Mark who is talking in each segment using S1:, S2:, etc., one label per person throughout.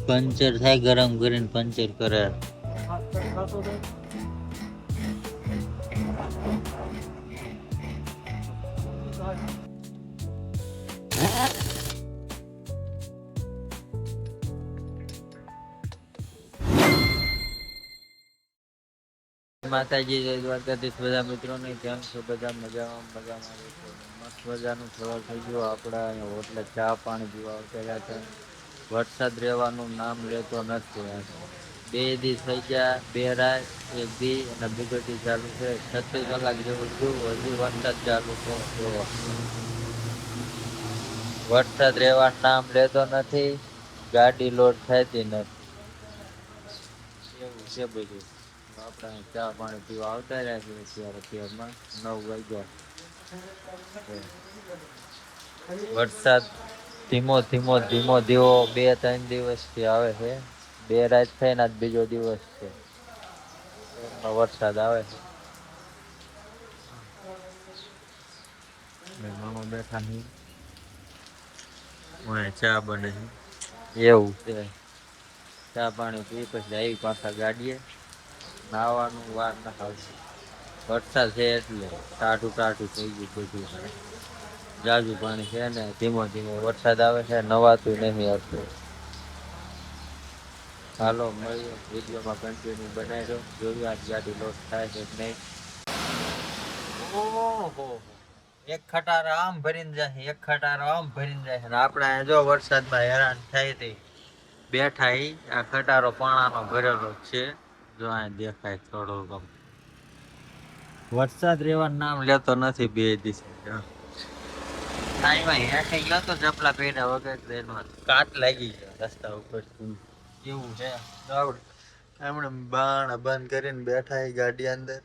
S1: Puncture થાય ગરમ કરીને પંચર કરે. માતાજી જય દ્વારકાધીશ બધા મિત્રોને કેમ છો? બધા મજામાં મસ્ત મજાનું સવાર થઈ ગયું. આપડા અહીંયા હોટલે ચા પાણી પીવા આવતા છે. વરસાદ રહેવાનું નામ લેતો નથી. 2 દી થઈ ગયા, 2 રાત 1 દી અને બીજો દી ચાલુ છે. 36 કલાક જેવું થયું, હજી વરસાદ ચાલુ છે. વરસાદ રહેવાનું નામ લેતો નથી, ગાડી લોડ થતી નથી. એવું છે બધું. આપણે ચા પાણી પીવા આવતા રહ્યા છીએ. અત્યારમાં 9 વાગ્યા. વરસાદ ધીમો ધીમો 2-3 દિવસથી આવે છે. 2 રાત થઈને આજ બીજો દિવસ છે. વરસાદ આવે છે. મામા બેઠા નહીં, ચા બને છે. એવું છે. ચા પાણી પી પછી આવી પાછા ગાડીએ. નાવાનું વાર ના આવશે. વરસાદ છે એટલે ટાઢું થઈ ગયું બધું. જાજુ પાણી છે ને ધીમો ધીમો વરસાદ આવે છે. નવાતું નહીં આવતું. હાલો મળીએ વિડીયોમાં કન્ટિન્યુ બનાવી દો. જોયું આજ ગાડી લોસ થાય છે કે નહીં. ઓહો, એક ખટારો આમ ભરીને જાય, એક ખટારો આમ ભરીને જાય. આપણે જો વરસાદમાં હેરાન થાય તે બેઠા આ ખટારો પાણાનો ભરેલો છે. જો આ દેખાય થોડો ગમ. વરસાદ રહેવાનું નામ લેતો નથી. 2 દિવસ હેઠે ગયો તો ચપલા પહેર્યા વગર કાટ લાગી ગયો રસ્તા ઉપર. એવું છે. એમણે બાણ બંધ કરીને બેઠા ગાડી અંદર.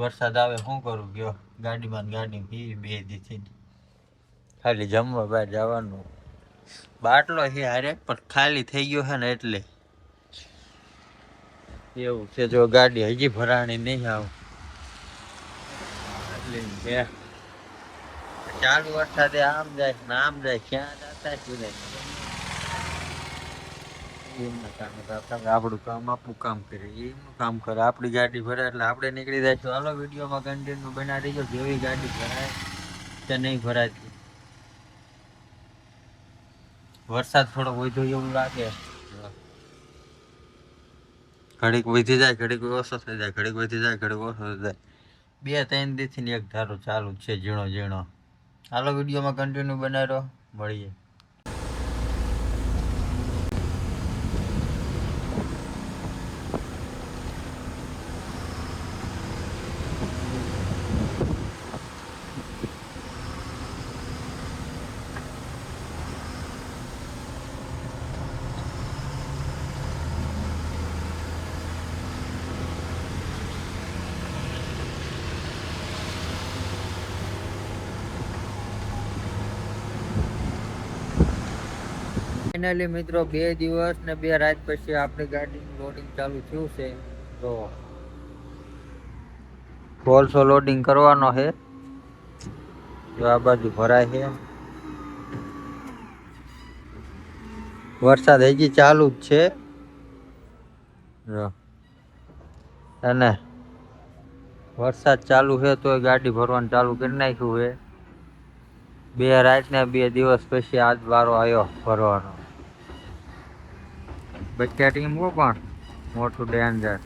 S1: વરસાદ આવે શું કરું? ગયો ગાડીમાં ગાડી પી 2 દીથી ખાલી જમવા બહાર જવાનું. બાટલો છે હારે પણ ખાલી થઈ ગયો છે ને એટલે એવું છે. જો ગાડી હજી ભરાણી નહીં આવ એટલે ચાલુ વરસાદે આમ જાય ને આમ જાય. ક્યાં જતા આપણું કામ આપણું કામ કરે, એનું કામ કરે. આપડી ગાડી ભરાય એટલે આપણે નીકળી જાય. તો હાલો વિડીયોમાં કન્ટિન્યુ બનાવી દેજો. જેવી ગાડી ભરાય કે નહીં ભરાતી. વરસાદ થોડો વધુ એવું લાગે. ઘડીક વધી જાય, ઘડીક ઓછો થઈ જાય, ઘડીક વધી જાય, ઘડીક ઓછો થઈ જાય. 2-3 દીથી એક ધારો ચાલુ છે ઝીણો ઝીણો. હાલો વિડીયોમાં કન્ટિન્યુ બનાવી દો. મળીએ. ફાઇનલી મિત્રો 2 દિવસ ને 2 રાત પછી આપણી ગાડીનું લોડિંગ ચાલુ થયું છે. તો કોલસો લોડિંગ કરવાનો છે. જો આ બાજુ ભરાય છે. વરસાદ હજી ચાલુ જ છે અને વરસાદ ચાલુ છે તો ગાડી ભરવાનું ચાલુ કરી નાખ્યું છે. 2 રાત ને 2 દિવસ પછી આજ વારો આવ્યો ભરવાનો. બચ્ચા ટીમ પણ મોટું ડેન્જર.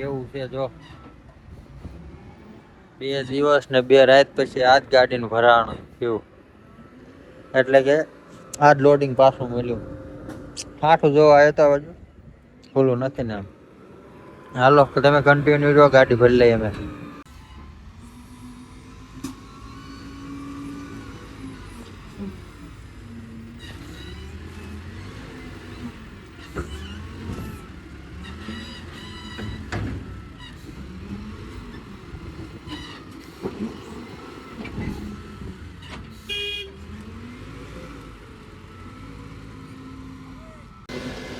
S1: એવું છે. જો 2 દિવસ ને 2 રાત પછી આજ ગાડીનું ભરાણું થયું. એટલે કે આજ લોડિંગ પાછું મળ્યું. આઠું જોવા આવ્યો તો બાજુ ખુલ્લું નથી ને. હાલો તમે કન્ટિન્યુ જો, ગાડી ભરી લઈએ અમે.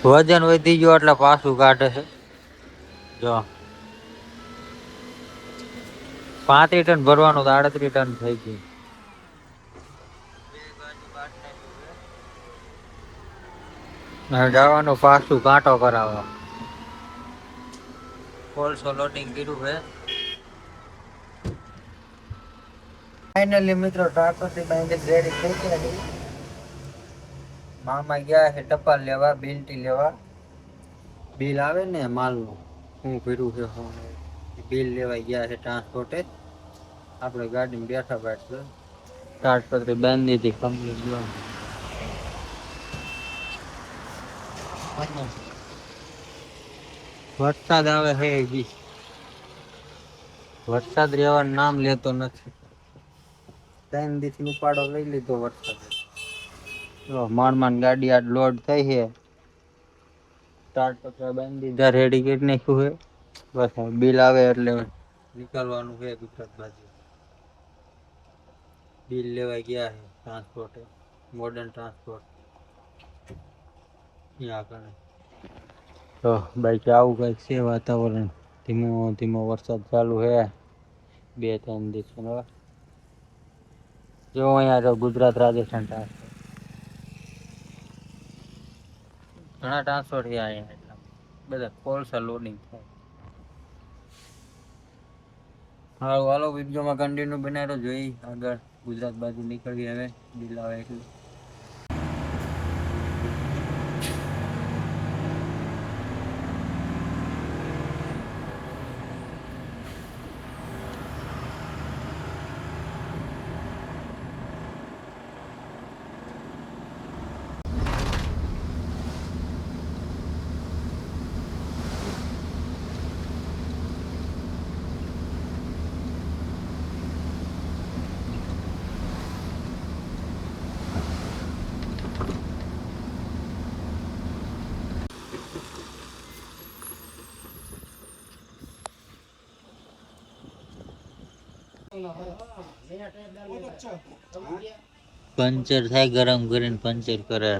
S1: વજન વધી ગયો એટલે પાછું કાઢે છે. જો 35 ટન ભરવાનું તો 38 ટન થઈ ગયું. જવાનું પાછું કાંટો કરાવવા. કોલસો લોડિંગ કર્યું હે. ફાઇનલી મિત્રો ટ્રાક્ટર થી બાંધી રેડી થઈ ગયા છે. મામા ગયા છે ટપાલ લેવા, બિલટી લેવા. બિલ આવે ને માલનું હું ભર્યું છે હું બિલ લેવા ગયા છે ટ્રાન્સપોર્ટે. આપણે ગાડીમાં બેઠા બેઠા તાડપત્રી બાંધી હતી કમ્પ્લીટ. વરસાદ આવે છે હજી. વરસાદ રહેવાનું નામ લેતો નથી. 3 દિવસનો ઉપાડો લઈ લીધો વરસાદ. માંડ ગાડી આ લોડ થઈ છે. તાડપત્રી બાંધી દીધા, રેડી કરી નાખ્યું છે. બસ બિલ આવે એટલે નીકળવાનું છે ગુજરાત બાજુ. બિલ લેવા ગયા છે ટ્રાન્સપોર્ટ, મોડર્ન ટ્રાન્સપોર્ટ. તો બાકી આવું કઈક છે વાતાવરણ. ધીમો ધીમો વરસાદ ચાલુ છે 2-3 દિવસ. જો અહીંયા ગુજરાત રાજસ્થાન ઘણા ટ્રાન્સફર થયા અહીંયા. બધા કોલસા લોડિંગ થાય. હાલો હાલો વિડીયોમાં કન્ટિન્યુ બનાવ્યો જોઈ આગળ ગુજરાત બાજુ નીકળવી હવે બિલ આવે એટલે. પંચર થાય ગરમ કરીને પંચર કરે.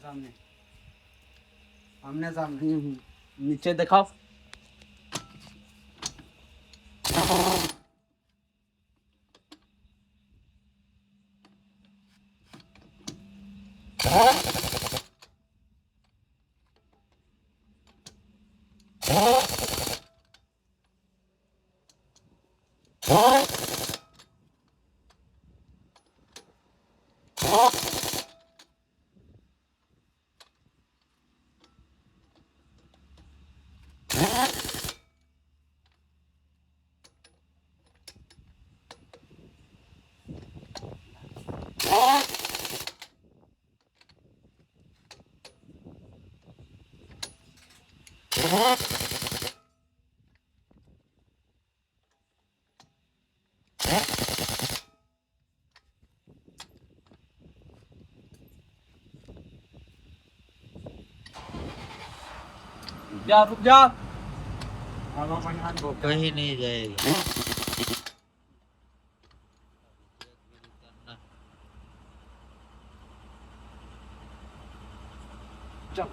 S1: सामने आमने सामने नीचे दिखाओ.
S2: जा रुक जा
S1: वो कहीं नहीं जाएगा।
S2: चल